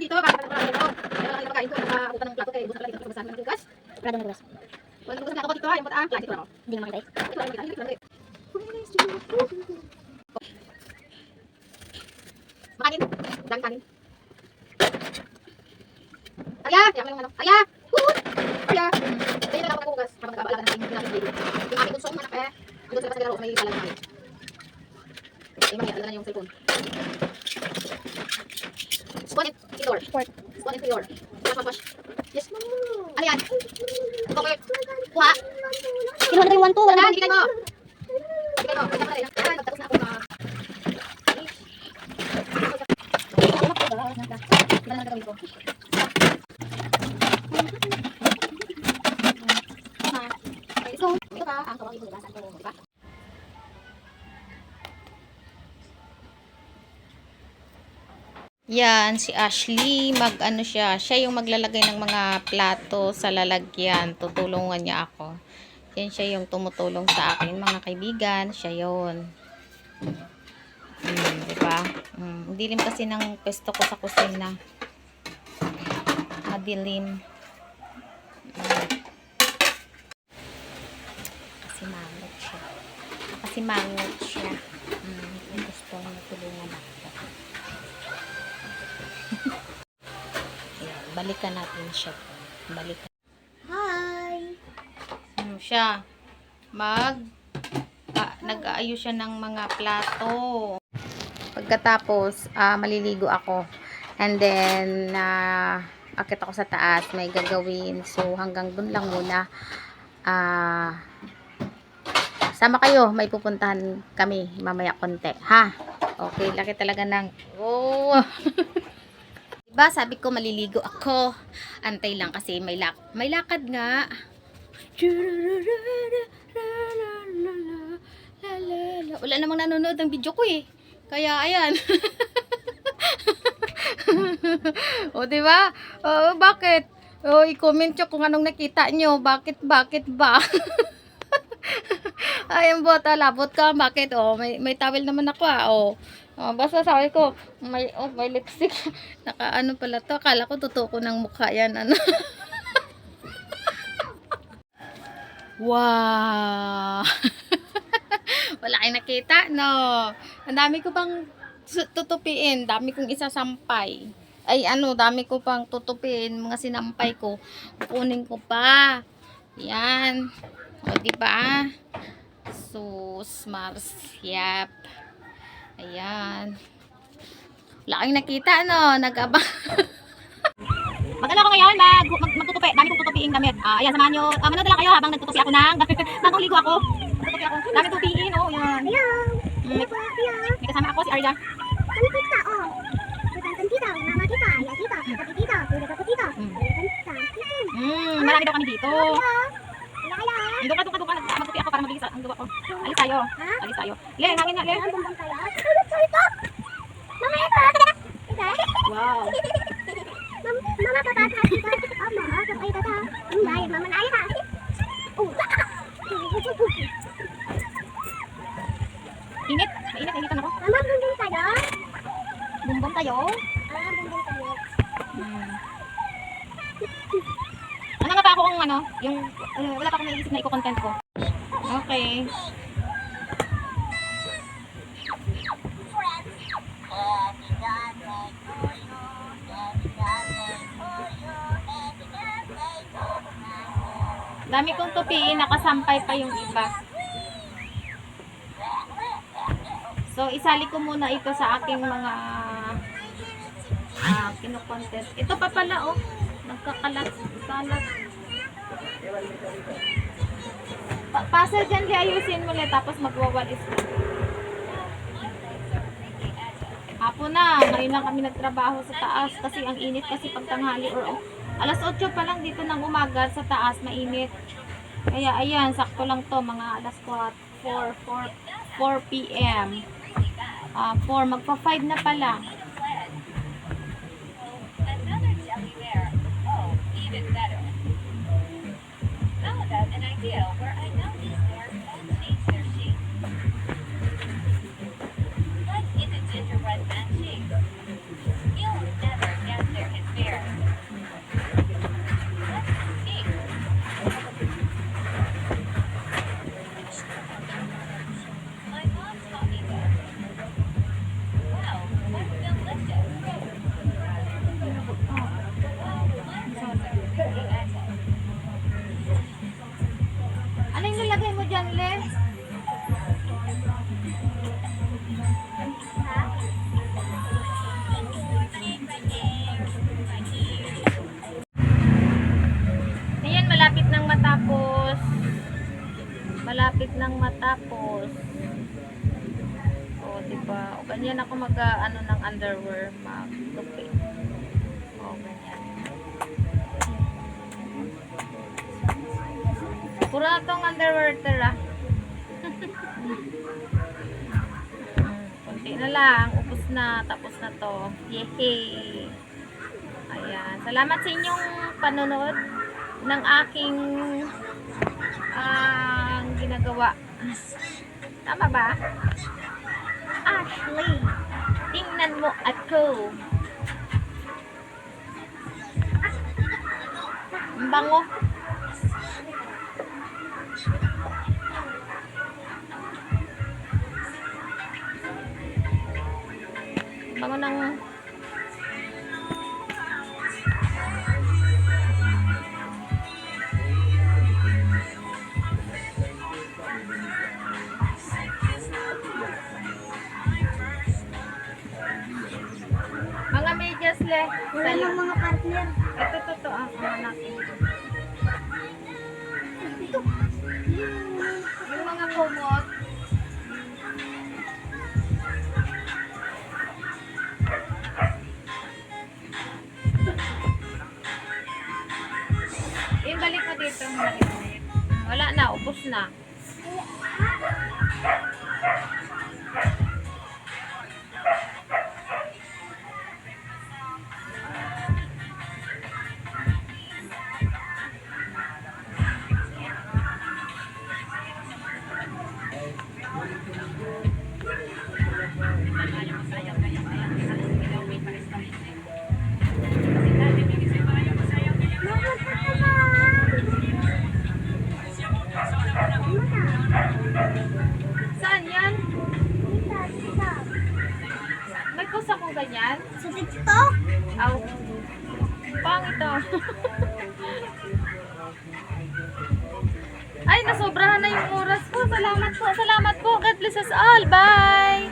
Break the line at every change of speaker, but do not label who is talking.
Dito, pagkain ko, nakautan ng plato kay busa pala dito sa ng tugas. Prado na tugas. Wala tugas na ako dito, ay mata, klase ko ako. Hindi naman kita. Ito ay kita, hindi kita. Makanin, dang kanin. Arya, yan lang ano. Arya. Arya. Kaya na ako tugas, habang nag-aabala na ng baby. Yung aming konsong anak eh. Doon sa labas naglaro may sala namin. Ay mamaya talaga na yung cellphone. Spawn it door. Spawn it door. Wash. Yes. Ano yan? Okay. Kuha.
Kinuha na yung 1 to. Wala na.
Bigay mo. Bigay mo. Ay, nagtapos na ako na. Iba na gagawin ko. Okay, so, ito ka. Ang kawang ibugasan ko. Diba?
Yan, si Ashley, mag-ano siya yung maglalagay ng mga plato sa lalagyan. Tutulungan niya ako. Yan siya yung tumutulong sa akin, mga kaibigan. Siya yun. Diba? Dilim kasi ng pwesto ko sa kusina. Madilim. Kasi mangot siya. Gusto niya tulungan ako. Ayan, balikan natin siya. Balikan.
Hi!
Siya. Nag-aayos siya ng mga plato. Pagkatapos, maliligo ako. And then, akit ako sa taas. May gagawin. So, hanggang dun lang muna. Sama kayo. May pupuntahan kami mamaya konti. Ha? Okay, laki talaga ng... Oh! Diba, sabi ko maliligo ako. Antay lang kasi may lakad nga. Wala namang nanonood ng video ko eh. Kaya ayan. O diba? Bakit? I-comment nyo kung anong nakita nyo. Bakit ba? Ayun po, talabot ka. Bakit? May towel naman ako basta sabi ko, may lipstick. Naka-ano pala to. Akala ko tutuko ng mukha yan. Ano? Wow! Wala kayong nakita, no? Ang dami ko pang tutupiin. Dami kong isasampay. Dami ko pang tutupiin. Mga sinampay ko. Kukunin ko pa. Yan. O, diba? Sus, Mars. Yap. Ayan. Wala kayong nakita, no? Nag-abang.
Mag-ano ako ngayon, magtutupi. Dami kong tutupiing damit. Ayan, samahan nyo. Manood na lang kayo habang nagtutupi ako habang ligo ako. Tutupi ako. Dami tupiin, yan. May kasama ako, si Arya.
Kami kita, Bukan kita, nama kita, ya kita, tapi kita, sudah ke kita.
Marami daw kami dito. Doon ka. Magtupi ako para mabilis ang gawa ko. Alis tayo. Le, hangin nga, Le. Wow.
Mama papa kita. Mama sampai tata. Baik mama naik ha.
Init. Nainitan ako.
Mama bumbong tayo.
Bumbong tayo.
Bumbong tayo.
Ano nga pa ako kung yung wala pa akong naisip na i-content ko. Okay. Dami kong tupiin, nakasampay pa yung iba. So, isali ko muna ito sa aking mga kino-content. Ito pa pala, nagkakalat. Pasal dyan, ayusin mo ulit, tapos magwawalis mo. na. Ngayon lang kami nagtrabaho sa taas kasi ang init kasi pag tanghali or alas 8 pa lang dito ng umaga sa taas, mainit. Kaya ayan, sakto lang to, mga alas 4 p.m. 4, magpa 5 na pala.
Another jelly bear. Oh, even better. How about an idea where I know these bears won't change their shape? Like in the gingerbread man shape. You'll never guess they're his bears. Let's see. My mom taught me this. Wow, that's delicious.
Ano yung nilagay mo dyan, Le? Ayan, malapit nang matapos. Malapit nang matapos. O, diba? O, ganyan ako ano ng underwear. Magtupi. O, ganyan. Puro na tong underwear, tara. Kunti na lang. Upos na. Tapos na to. Yehey! Ayan. Salamat sa inyong panonood ng aking ginagawa. Tama ba? Ashley, tingnan mo ako. Ang bango. Bango ng mga medyas, Le.
Wala ng mga partner.
Ito, ang anak. Yung mga kumot. Yung balik mo dito. Wala na, ubos na. Saan yan? May post akong ganyan?
Sa TikTok?
Aw. Pang ito. Ay, nasobrahan na yung oras ko. Salamat po. God bless us all. Bye!